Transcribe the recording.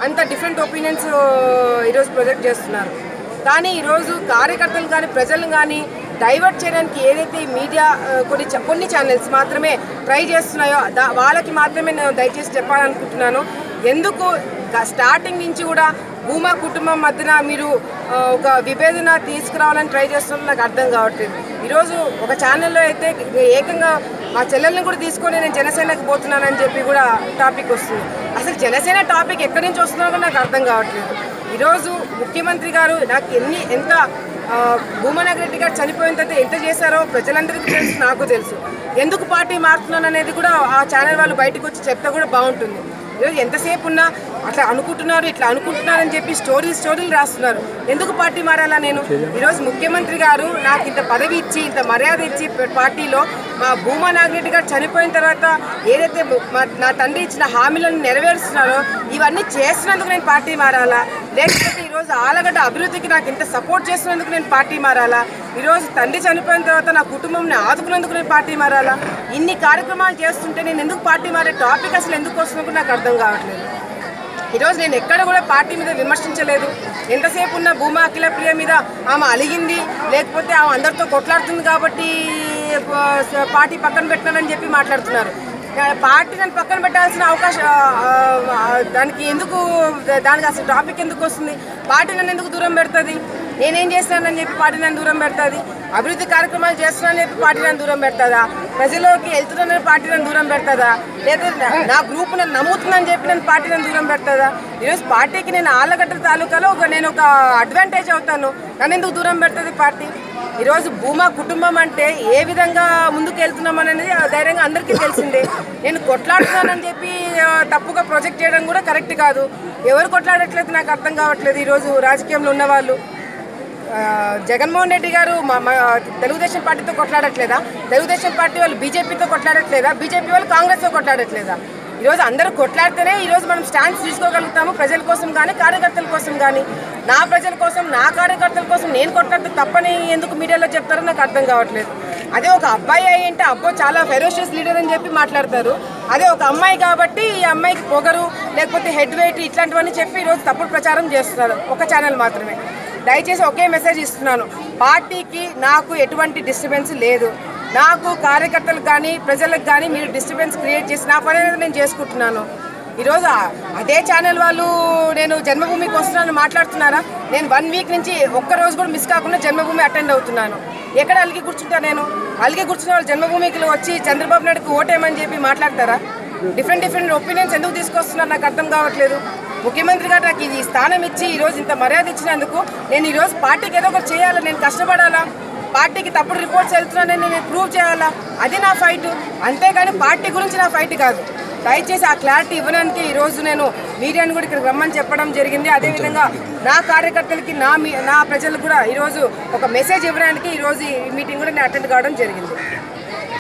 అంత different opinions ఈరోజు project చేస్తున్నారు. కానీ ఈరోజు కార్యకర్తలు కానీ ప్రజలను కానీ డైవర్ట్ చేయడానికి ఏదైతే మీడియా కొన్ని ఛానల్స్ మాత్రమే ట్రై చేస్తున్నాయో వాళ్ళకి మాత్రమే నేను దయచేసి చెప్పాలనుకుంటున్నాను. ఎందుకు స్టార్టింగ్ నుంచి కూడా భూమా కుటుంబం మధ్యన మీరు ఒక విభేదన తీసుకురావాలని ట్రై చేస్తున్నది నాకు అర్థం కావట్లేదు. ఈరోజు ఒక ఛానల్లో అయితే ఏకంగా మా చెల్లెల్ని కూడా తీసుకొని నేను జనసేనకు పోతున్నానని చెప్పి కూడా టాపిక్ వస్తుంది. అసలు జనసేన టాపిక్ ఎక్కడి నుంచి వస్తుందో కూడా నాకు అర్థం కావట్లేదు. ఈరోజు ముఖ్యమంత్రి గారు నాకు ఎంత భూమనాగ్ రెడ్డి గారు చనిపోయిన తర్వాత ఎంత చేశారో ప్రజలందరికీ తెలుసు, నాకు తెలుసు. ఎందుకు పార్టీ మారుతున్నాను అనేది కూడా ఆ ఛానల్ వాళ్ళు బయటకు వచ్చి చెప్తే కూడా బాగుంటుంది. ఈరోజు ఎంతసేపు ఉన్నా అట్లా అనుకుంటున్నారు ఇట్లా అనుకుంటున్నారని చెప్పి స్టోరీలు రాస్తున్నారు. ఎందుకు పార్టీ మారాలా నేను? ఈరోజు ముఖ్యమంత్రి గారు నాకు ఇంత పదవి ఇచ్చి ఇంత మర్యాద ఇచ్చి పార్టీలో మా భూమా నాగిరెడ్డి గారు చనిపోయిన తర్వాత ఏదైతే నా తండ్రి ఇచ్చిన హామీలను నెరవేరుస్తున్నారో ఇవన్నీ చేస్తున్నందుకు నేను పార్టీ మారాలా? లేకపోతే ఈరోజు ఆలగడ్డ అభివృద్ధికి నాకు ఇంత సపోర్ట్ చేస్తున్నందుకు నేను పార్టీ మారాలా? ఈరోజు తండ్రి చనిపోయిన తర్వాత నా కుటుంబంని ఆదుకున్నందుకు నేను పార్టీ మారాలా? ఇన్ని కార్యక్రమాలు చేస్తుంటే నేను ఎందుకు పార్టీ మారే టాపిక్ అసలు ఎందుకు వస్తుందో నాకు అర్థం కావట్లేదు. ఈరోజు నేను ఎక్కడ కూడా పార్టీ మీద విమర్శించలేదు. ఎంతసేపు ఉన్న భూమా అఖిల ప్రియ మీద ఆమె అలిగింది, లేకపోతే ఆమె అందరితో కొట్లాడుతుంది కాబట్టి పార్టీ పక్కన పెట్టానని చెప్పి మాట్లాడుతున్నారు. పార్టీ నన్ను పక్కన పెట్టాల్సిన అవకాశం దానికి అసలు టాపిక్ ఎందుకు వస్తుంది? పార్టీ నన్ను ఎందుకు దూరం పెడుతుంది? నేనేం చేస్తున్నానని చెప్పి పార్టీ నన్ను దూరం పెడుతుంది? అభివృద్ధి కార్యక్రమాలు చేస్తున్నానని చెప్పి పార్టీ నన్ను దూరం పెడుతుందా? ప్రజల్లోకి వెళ్తున్నానని పార్టీ నన్ను దూరం పెడుతుందా? లేదా నా గ్రూప్ నన్ను నమ్ముతుందని చెప్పి నన్ను పార్టీ నన్ను దూరం పెడుతుందా? ఈరోజు పార్టీకి నేను ఆళ్ళగడ్డ తాలూకాలో నేను ఒక అడ్వాంటేజ్ అవుతాను, నన్ను ఎందుకు దూరం పెడుతుంది పార్టీ? ఈరోజు భూమా కుటుంబం అంటే ఏ విధంగా ముందుకు వెళ్తున్నాం అనేది ధైర్యంగా అందరికీ తెలిసిందే. నేను కొట్లాడుతున్నానని చెప్పి తప్పుగా ప్రొజెక్ట్ చేయడం కూడా కరెక్ట్ కాదు. ఎవరు కొట్లాడట్లేదు నాకు అర్థం కావట్లేదు. ఈరోజు రాజకీయంలో ఉన్నవాళ్ళు జగన్మోహన్ రెడ్డి గారు తెలుగుదేశం పార్టీతో కొట్లాడట్లేదా? తెలుగుదేశం పార్టీ వాళ్ళు బీజేపీతో కొట్లాడట్లేదా? బీజేపీ వాళ్ళు కాంగ్రెస్తో కొట్లాడట్లేదా? ఈరోజు అందరూ కొట్లాడితేనే ఈరోజు మనం స్టాండ్స్ తీసుకోగలుగుతాము, ప్రజల కోసం కానీ కార్యకర్తల కోసం కానీ. నా ప్రజల కోసం నా కార్యకర్తల కోసం నేను కొట్లాడితే తప్పని ఎందుకు మీడియాలో చెప్తారో నాకు అర్థం కావట్లేదు. అదే ఒక అబ్బాయి అయ్యింటే అబ్బో చాలా ఫెరోషియస్ లీడర్ అని చెప్పి మాట్లాడతారు. అదే ఒక అమ్మాయి కాబట్టి ఈ అమ్మాయికి పొగరు లేకపోతే హెడ్ వెయిట్ ఇట్లాంటివన్నీ చెప్పి ఈరోజు తప్పుడు ప్రచారం చేస్తున్నారు ఒక ఛానల్ మాత్రమే. దయచేసి ఒకే మెసేజ్ ఇస్తున్నాను, పార్టీకి నాకు ఎటువంటి డిస్టర్బెన్స్ లేదు. నాకు కార్యకర్తలకు కానీ ప్రజలకు కానీ మీరు డిస్టర్బెన్స్ క్రియేట్ చేసి నా పని అనేది నేను చేసుకుంటున్నాను. ఈరోజు అదే ఛానల్ వాళ్ళు నేను జన్మభూమికి వస్తున్నాను మాట్లాడుతున్నారా? నేను 1 వీక్ నుంచి ఒక్కరోజు కూడా మిస్ కాకుండా జన్మభూమి అటెండ్ అవుతున్నాను. ఎక్కడ అలిగి కూర్చుంటా? నేను అలిగి కూర్చున్న వాళ్ళు జన్మభూమికి వచ్చి చంద్రబాబు నాయుడుకి ఓటేమని చెప్పి మాట్లాడతారా? డిఫరెంట్ ఒపీనియన్స్ ఎందుకు తీసుకొస్తున్నారు నాకు అర్థం కావట్లేదు. ముఖ్యమంత్రి గారు నాకు ఈ స్థానం ఇచ్చి ఈరోజు ఇంత మర్యాద ఇచ్చినందుకు నేను ఈరోజు పార్టీకి ఏదో ఒకటి చేయాలా, నేను కష్టపడాలా, పార్టీకి తప్పుడు రిపోర్ట్స్ వెళ్తున్నానని నేను ప్రూవ్ చేయాలా, అది నా ఫైట్. అంతేగాని పార్టీ గురించి నా ఫైట్ కాదు. దయచేసి ఆ క్లారిటీ ఇవ్వడానికి ఈరోజు నేను మీడియాను కూడా ఇక్కడికి రమ్మని చెప్పడం జరిగింది. అదేవిధంగా నా కార్యకర్తలకి నా ప్రజలకు కూడా ఈరోజు ఒక మెసేజ్ ఇవ్వడానికి ఈరోజు ఈ మీటింగ్ కూడా నేను అటెండ్ కావడం జరిగింది.